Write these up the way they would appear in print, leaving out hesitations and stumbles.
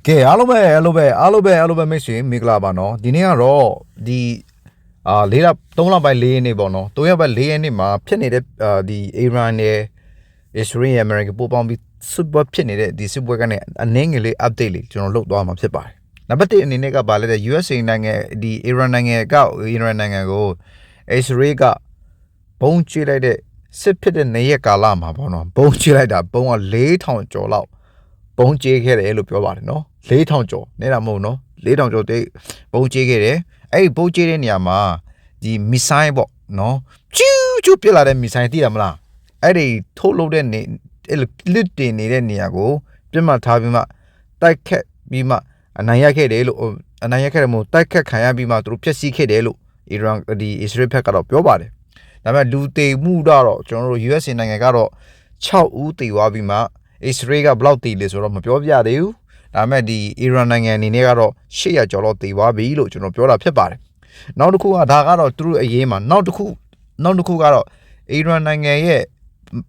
ကဲအားလုံးပဲမိတ်ဆွေမင်္ဂလာပါနော်ဒီနေ့ကတော့ဒီ၄လ3လပိုင်း4ရက်နေ့ပေါ့နော်3ရက်ပိုင်း4ရက်နေ့မှာဖြစ်နေတဲ့ဒီအီရန်နဲ့အစ္စရေးအမေရိကန်ပို့ပေါင်းပြီးစစ်ပွဲဖြစ်နေတဲ့ဒီစစ်ပွဲကနေအနည်းငယ်လေး update လေးကျွန်တော်လုပ်သွားမှာဖြစ်ပါတယ်နံပါတ်1အနေနဲ့ကပါလဲတဲ့ USA နိုင်ငံဒီအီရန်နိုင်ငံကိုအစ္စရေးကဘုံကျလိုက်တဲ့စစ်ဖြစ်တဲ့နေ့ရက်ကာလမှာပေါ့နော်ဘုံကျလိုက်တာဘုံက4000ကျော်လောက်ဘုံကျခဲ့တယ်လို့ပြောပါတယ်နော်4000ကျော်နေတာမဟုတ်နော်4000ကျော်တိတ်ဘုံကျခဲ့တယ်အဲ့ဒီဘုံကျတဲ့နေရာမှာဒီမစ်ဆိုင်းပေါ့နော်ကျူးပြလာတဲ့မစ်ဆိုင်းသိရမလားအဲ့ဒီထုတ်လုပ်တဲ့နေလစ်တင်နေတဲ့နေရာကိုပြတ်မှတ်ထားပြီးမှတိုက်ခတ်ပြီးမှအနိုင်ရခဲ့တယ်လို့အနိုင်ရခဲ့တယ်မို့တိုက်ခတ်ခံရပြီးမှသူတို့ဖျက်ဆီးခဲ့တယ်လို့အီရန်ဒီအစ္စရေးဘက်ကတော့ပြောပါတယ်ဒါပေမဲ့လူတေမှုတော့ကျွန်တော်တို့ USA နိုင်ငံကတော့6ဦးတေသွားပြီးမှအစ္စရေးကဘလောက်တေလဲဆိုတော့မပြောပြသေးဘူးဒါပေမဲ့ဒီအီရန်နိုင်ငံအနေနဲ့ကတော့800ကျော်လောက်တေသွားပြီလို့ကျွန်တော်ပြောတာဖြစ်ပါတယ်နောက်တစ်ခုကဒါကတော့သူတို့အရေးမှာနောက်တစ်ခုကတော့အီရန်နိုင်ငံရဲ့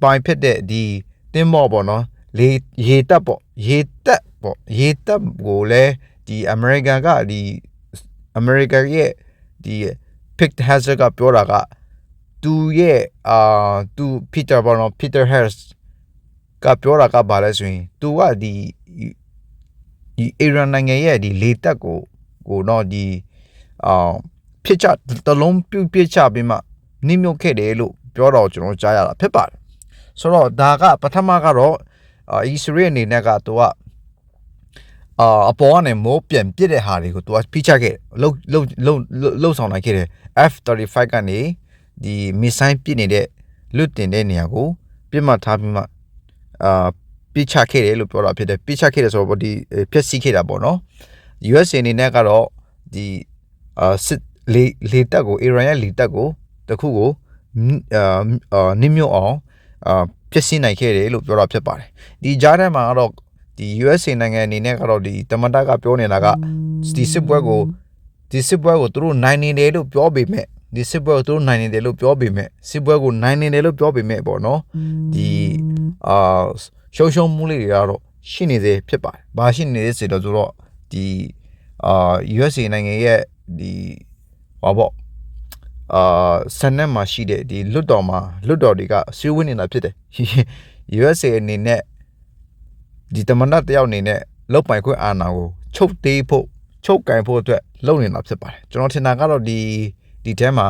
ပိုင်ဖြစ်တဲ့ဒီတင်းမော့ပေါ့နော်ရေတပ်ကိုလည်းဒီအမေရိကန်ကဒီအမေရိကန်ရဲ့ဒီ Pete Hegseth ကပြောတာကသူရဲ့သူ Peter Hegseth ကပြောတာကဘာလဲဆိုရင်သူကဒီအီရန်နိုင်ငံရဲ့ဒီလေတပ်ကိုတော့ဒီဖြစ်ချတလုံးပြုတ်ပြစ်ချပြီးမှနှိမ့်မြုပ်ခဲ့တယ်လို့ပြောတော့ကျွန်တော်ကြားရတာဖြစ်ပါတယ်ဆိုတော့ဒါကပထမကတော့အစ္စရေးအနေနဲ့ကသူကအပေါ်ကနေမိုးပြန်ပြစ်တဲ့ဟာတွေကိုသူကဖိချခဲ့လှုပ်ဆောင်နိုင်ခဲ့တယ် F-35 ကနေဒီမစ်ဆိုင်းပစ်နေတဲ့လွတ်တင်တဲ့နေရာကိုပြစ်မှတ်ထားပြီးမှပြစ်ချခဲ့တယ်လို့ပြောတာဖြစ်တယ်ပြစ်ချခဲ့တယ်ဆိုတော့ဒီဖျက်ဆီးခဲ့တာပေါ့နော် USA အနေနဲ့ကတော့ဒီစစ်လေတပ်ကိုအီရန်ရဲ့လေတပ်ကိုတခုကိုနင်းမြုပ်အောင်ဖျက်ဆီးနိုင်ခဲ့တယ်လို့ပြောတာဖြစ်ပါတယ်ဒီကြားထဲမှာကတော့ဒီ USA နိုင်ငံအနေနဲ့ကတော့ဒီတမန်တကပြောနေတာကဒီစစ်ပွဲကိုသူတို့နိုင်နေတယ်လို့ပြောပေမဲ့ဒီစစ်ပွဲကိုသူတို့နိုင်နေတယ်လို့ပြောပေမဲ့စစ်ပွဲကိုနိုင်နေတယ်လို့ပြောပေမဲ့ပေါ့နော်ဒီရှုံးမှုလေးတွေကတော့ရှိနေသေးဖြစ်ပါတယ်။ဘာရှိနေသေးဆိုတော့ဒီUSA နိုင်ငံရဲ့ဒီဆန်နက်မှာရှိတဲ့ဒီလွတ်တော်တွေကဆွေးဝင်းနေတာဖြစ်တယ်။ USA အနေနဲ့ဒီတမန်တော်တယောက်အနေနဲ့လောက်ပိုင်ခွင့်အာဏာကိုချုပ်ကင်ဖို့အတွက်လုပ်နေတာဖြစ်ပါတယ်ကျွန်တော်ထင်တာကတော့ဒီထဲမှာ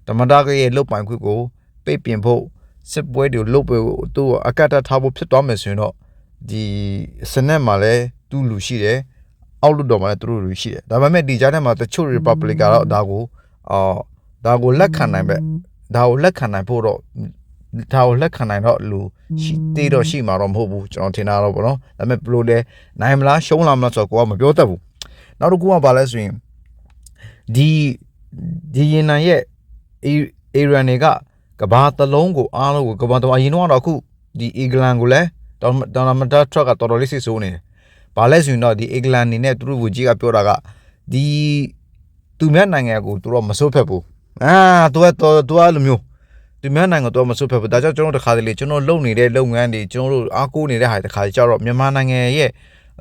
တမန်တော်ရဲ့လောက်ပိုင်ခွင့်ကိုပိတ်ပင်ဖို့စစ်ပွဲတွေလုပ်ဖို့သူ့အကန့်အသတ်ထားဖို့ဖြစ်သွားမယ်ဆိုရင်တော့ဒီစနစ်မှာလည်းသူ့လူရှိတယ်အောက်လွတ်တော်မှာလည်းသူတို့လူရှိတယ်ဒါပေမဲ့ဒီကြားထဲမှာတချို့ Republic ကတော့ဒါကိုလက်ခံနိုင်ပဲဒါကိုလက်ခံနိုင်တော့လူရှိသေးတော့ရှိမှာတော့မဟုတ်ဘူးကျွန်တော်ထင်တာတော့ပေါ့နော်ဒါပေမဲ့ဘလို့လဲနိုင်မလားရှုံးလာမလားဆိုတော့ကိုကမပြောတတ်ဘူးနောက်တစ်ခုကဘာလဲဆိုရင်ဒီရင်နံရဲ့အီရန်တွေကကဘာတလုံးကိုအားလုံးကိုကဘာတလုံးအရင်တော့အခုဒီအင်္ဂလန်ကိုလည်းဒေါ်လာမတာထရက်ကတော်တော်လေးစစ်ဆိုးနေတယ်ဘာလဲဆိုရင်တော့ဒီအင်္ဂလန်နေနဲ့သူတို့ကြီးကပြောတာကဒီသူများနိုင်ငံကိုသူတို့မစိုးဖက်ဘူးသူကလိုမျိုးသူများနိုင်ငံတော့မစိုးဖက်ဘူးဒါကြောင့်ကျွန်တော်တခါတလေကျွန်တော်လုပ်နေတဲ့လုပ်ငန်းတွေကျွန်တော်တို့အားကိုးနေတဲ့ဟာတခါကြတော့မြန်မာနိုင်ငံရဲ့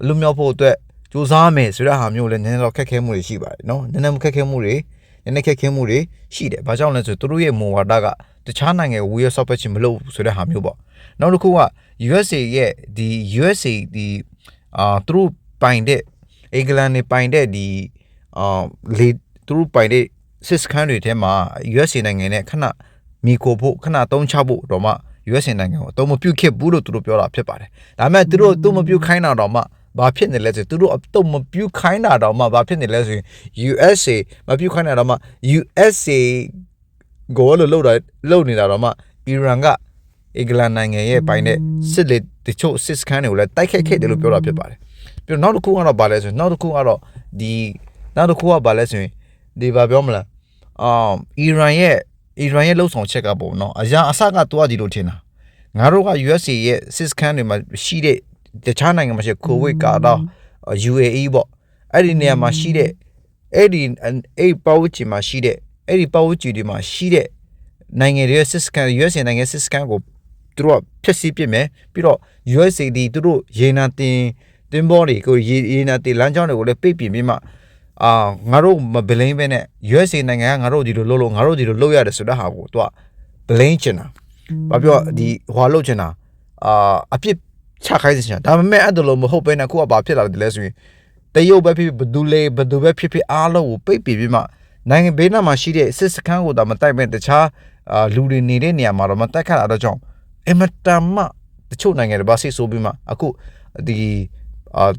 လူမျိုးဖို့အတွက်စူးစမ်းမယ်ဆိုတဲ့ဟာမျိုးလည်းနည်းနည်းတော့ခက်ခဲမှုတွေရှိပါတယ်နော်နည်းနည်းခက်ခဲမှုတွေရှိတယ်ဘာကြောင့်လဲဆိုသူတို့ရဲ့မူဝါဒကတခြားနိုင်ငံဝေးရဆော့ပတ်ချင်မလုပ်ဆိုတဲ့ဟာမျိုးပေါ့နောက်တစ်ခုက USA ရဲ့ဒီ USA ဒီသူတို့ပိုင်တဲ့အင်္ဂလန်နေပိုင်တဲ့ဒီသူတို့ပိုင်တဲ့စစ်စခန်းတွေထဲမှာ USA နိုင်ငံနဲ့ခဏမီကိုဖို့ခဏတုံးချဖို့တော့မှ USA နိုင်ငံကိုအသုံးမပြုခဲ့ဘူးလို့သူတို့ပြောတာဖြစ်ပါတယ်ဒါပေမဲ့သူတို့အသုံးမပြုခိုင်းတာတော့မှဘာဖြစ်နေလဲဆိုသူတို့အတော့မပြုခိုင်းတာတော့မှဘာဖြစ်နေလဲဆိုရင် USA မပြုခိုင်းတာတော့မှ USA ကိုလို့နေတာတော့မှအီရန်ကအင်္ဂလန်နိုင်ငံရဲ့ပိုင်တဲ့စစ်လေတချို့စစ်စခန်းတွေကိုလည်းတိုက်ခိုက်ခဲ့တယ်လို့ပြောတာဖြစ်ပါတယ်ပြီးတော့နောက်တစ်ခုကတော့ဘာလဲဆိုရင်နောက်တစ်ခုကဘာလဲဆိုရင်ဒီဘာပြောမလဲအီရန်ရဲ့လှုပ်ဆောင်ချက်ကပေါ့နော်အစကသူကဒီလိုထင်တာငါတို့က USA ရဲ့စစ်စခန်းတွေမှာရှိတဲ့တခြားနိုင်ငံမှာရှိကိုဝိတ်ကတော့ UAE ပေါ့အဲ့ဒီနေရာမှာရှိတဲ့အဲ့ပတ်ဝန်းကျင်မှာရှိတဲ့အဲ့ဒီပတ်ဝန်းကျင်တွေမှာရှိတဲ့နိုင်ငံတွေရဲ့စစ်စခန်း USA နိုင်ငံစစ်စခန်းကိုသူတို့ကဖျက်ဆီးပစ်မယ်ပြီးတော့ USA ဒီသူတို့ရေနံတင် တင်းဘောတွေကိုရေနာတီလမ်းကြောင်းတွေကိုလည်းပိတ်ပြင်ပြီးမှငါတို့မဘလိန်ပဲနဲ့ USA နိုင်ငံကငါတို့ဒီလိုလုပ်လို့ငါတို့ဒီလိုလုပ်ရတယ်ဆိုတဲ့ဟာကိုသူကဘလိန်ချင်တာဘာပြောဒီဟွာလုပ်ချင်တာအပြစ်ချခိုင်းချင်တာဒါပေမဲ့အဲ့ဒါလိုမဟုတ်ပဲနဲ့ခုကဘာဖြစ်လာတယ်လဲဆိုရင်တရုတ်ပဲဖြစ်ဘဒူပဲဖြစ်အားလုံးကိုပိတ်ပြီးမှနိုင်ငံဘေးနားမှာရှိတဲ့စစ်စခန်းကိုတော့မတိုက်မဲ့တခြားလူတွေနေတဲ့နေရာမှာတော့မတိုက်ခတ်တာတော့ကြောင့်အမတမတချို့နိုင်ငံတွေပါဆိတ်ဆိုးပြီးမှအခုဒီ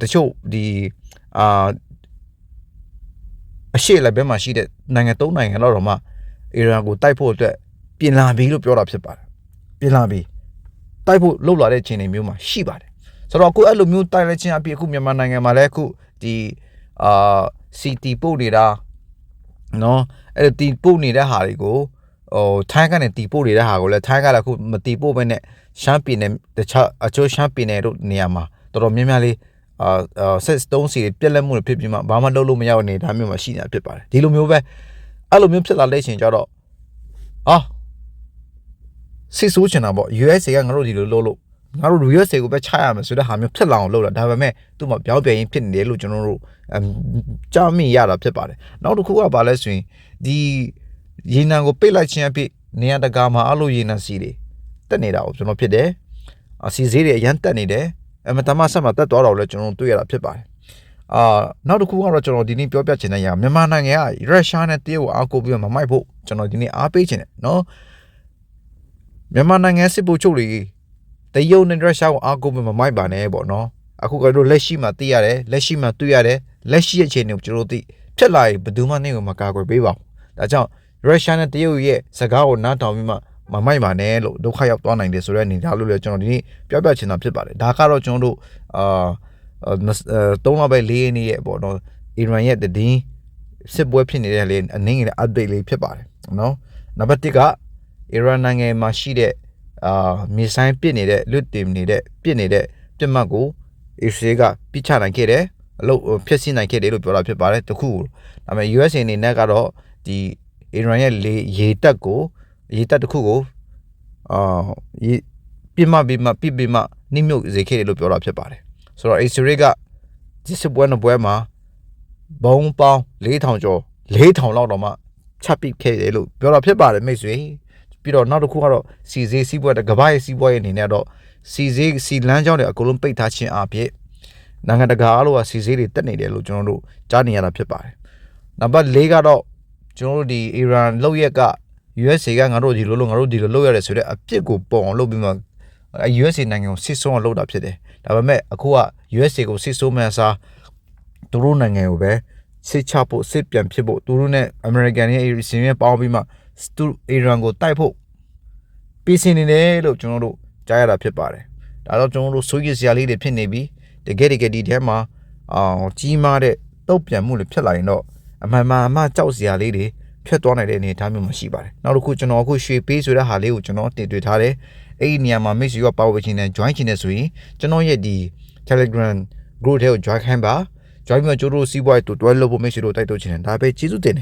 တချို့ဒီအရှိလည်းဘဲမှာရှိတဲ့နိုင်ငံ၃နိုင်ငံလောက်တော့မှအီရန်ကိုတိုက်ဖို့အတွက်ပြင်လာပြီလို့ပြောတာဖြစ်ပါတယ်ပြင်လာပြီတိုက်ဖို့လှုပ်လာတဲ့အခြေအနေမျိုးမှာရှိပါတယ်ဆိုတော့အခုအဲ့လိုမျိုးတိုက်လိုက်ခြင်းအပြင်အခုမြန်မာနိုင်ငံမှာလည်းအခုဒီCT ပို့နေတာနော်အဲ့ဒီပို့နေတဲ့ဟာတွေကိုထိုင်းကနေတီပို့နေတဲ့ဟာကိုလည်းထိုင်းကလည်းအခုမတီပို့ဘဲနဲ့ရှမ်းပြည်နယ်တခြားအချို့ရှမ်းပြည်နယ်တို့နေရာမှာတော်တော်များများလေးဆက်တုံးစီပြက်လက်မှုတွေဖြစ်ပြီးမှဘာမှလုပ်လို့မရတဲ့အနေအထားမျိုးမှာရှိနေတာဖြစ်ပါတယ်ဒီလိုမျိုးပဲအဲ့လိုမျိုးဖြစ်လာတဲ့ချိန်ကျတော့စစ်ဆိုးချင်တာပေါ့ USA ကငါတို့ဒီလိုလုပ်လို့ငါတို့ USA ကိုပဲချရမယ်ဆိုတဲ့ဟာမျိုးဖြစ်လာအောင်လုပ်တာဒါပေမဲ့သူ့မှာပြောင်းပြန်ရင်ဖြစ်နေတယ်လို့ကျွန်တော်တို့ကြားမိရတာဖြစ်ပါတယ်နောက်တစ်ခုကဘာလဲဆိုရင်ဒီရေနံကိုပိတ်လိုက်ခြင်းအဖြစ်နေရာတကာမှာအလို့ရေနံစီတွေတက်နေတာကိုကျွန်တော်ဖြစ်တယ်စီဈေးတွေအရန်တက်နေတယ်အမတမဆက်မှာတက်သွားတော့လဲကျွန်တော်တွေ့ရတာဖြစ်ပါတယ်နောက်တစ်ခုကတော့ကျွန်တော်ဒီနေ့ပြောပြချင်တဲ့ຢာမြန်မာနိုင်ငံကရုရှားနဲ့တရုတ်ကိုအားကိုးပြီးမမိုက်ဖို့ကျွန်တော်ဒီနေ့အားပေးချင်တယ်နော်မြန်မာနိုင်ငံစစ်ဗိုလ်ချုပ်တွေတရုတ်နဲ့ရုရှားကိုအားကိုးပြီးမမိုက်ပါနဲ့ပေါ့နော်အခုကတော့လက်ရှိမှာသိရတယ်လက်ရှိမှာတွေ့ရတယ်လက်ရှိရဲ့အခြေအနေကိုကျွန်တော်သိဖြစ်လာရင်ဘယ်သူမှနေကိုမကာကွယ်ပေးပါဘူးဒါကြောင့်ရုရှားနဲ့တရုတ်ရဲ့စကားကိုနားထောင်ပြီးမှမမိုက်ပါနဲ့လို့ဒုက္ခရောက်သွားနိုင်တယ်ဆိုတဲ့အနေထားလို့လည်းကျွန်တော်ဒီနေ့ပြောပြချင်တာဖြစ်ပါတယ်ဒါကတော့ကျွန်တော်တို့3လပဲ4ရက်နေ့ရဲ့ပေါ့နော်အီရန်ရဲ့တည်စစ်ပွဲဖြစ်နေတဲ့လေအနည်းငယ် update လေးဖြစ်ပါတယ်နော်နံပါတ်1ကအီရန်နိုင်ငံမှာရှိတဲ့မစ်ဆိုင်းပစ်နေတဲ့လွတ်တင်နေတဲ့ပစ်နေတဲ့ပြစ်မှတ်ကိုအစ္စရေးကပြစ်ချနိုင်ခဲ့တယ်အလုပ်ဖြစ်စီနိုင်ခဲ့တယ်လို့ပြောတာဖြစ်ပါတယ်တခုဒါပေမဲ့ USA အနေနဲ့ကတော့ဒီအီရန်ရဲ့ရေတပ်တစ်ခုကိုပြစ်မှတ်နှိမ့်မြုပ်စေခဲ့တယ်လို့ပြောတာဖြစ်ပါတယ်ဆိုတော့အစ္စရေးကဒီစစ်ပွဲနှစ်ပွဲမှာဘုံပေါင်း4000ကျော်4000လောက်တော့မှချပစ်ခဲ့တယ်လို့ပြောတာဖြစ်ပါတယ်မိတ်ဆွေပြီးတော့နောက်တစ်ခုကတော့စီဈေးစီးပွဲကဘာရဲ့စီးပွဲရဲ့အနေနဲ့တော့စီလမ်းကြောင်းတွေအကုန်လုံးပိတ်ထားခြင်းအပြင်နိုင်ငံတကာအားလုံးကစီဈေးတွေတက်နေတယ်လို့ကျွန်တော်တို့ကြားနေရတာဖြစ်ပါတယ်နံပါတ်4ကတော့ကျွန်တော်တို့ဒီအီရန်လောက်ရက်က USA ကငါတို့ဒီလိုလုပ်ရတယ်ဆိုတဲ့အပြစ်ကိုပုံအောင်လုပ်ပြီးမှUSA နိုင်ငံကိုစစ်ဆိုးအောင်လုပ်တာဖြစ်တယ်ဒါပေမဲ့အခုက USA ကိုစစ်ဆိုးမှန်းစားသူတို့နိုင်ငံကိုပဲစစ်ချဖို့စစ်ပြန်ဖြစ်ဖို့သူတို့နဲ့ American ရဲ့အစီအစဉ်ပေါင်းပြီးမှအီရန်ကိုတိုက်ဖို့ပြည်စင်နေတယ်လို့ကျွန်တော်တို့ကြားရတာဖြစ်ပါတယ်ဒါတော့ကျွန်တော်တို့စိုးရိမ်စရာလေးတွေဖြစ်နေပြီတကယ်ဒီထဲမှာကြီးမားတဲ့တုတ်ပြန်မှုတွေဖြစ်လာရင်တော့အမှန်ကြောက်စရာလေးတွေဖြစ်သွားနိုင်တဲ့အနေအထားမျိုးမရှိပါတယ်နောက်တစ်ခုကျွန်တော်အခုရွှေပေးဆိုတဲ့ဟာလေးကိုကျွန်တော်တင်တွေ့ထားတယ်အဲ့ဒီနေရာမှာ မိတ်ဆွေကပါဝင်ခြင်းနဲ့ join ခြင်းနဲ့ဆိုရင်ကျွန်တော်ရဲ့ဒီ Telegram group ထဲကို join ခိုင်းပါ join ပြီးတော့ကျိုးတို့စီးပွားရေးတူတွဲလုပ်ဖို့မိတ်ဆွေတို့တိုက်တွန်းခြင်းနဲ့ဒါပဲကျေးဇူးတင်တယ်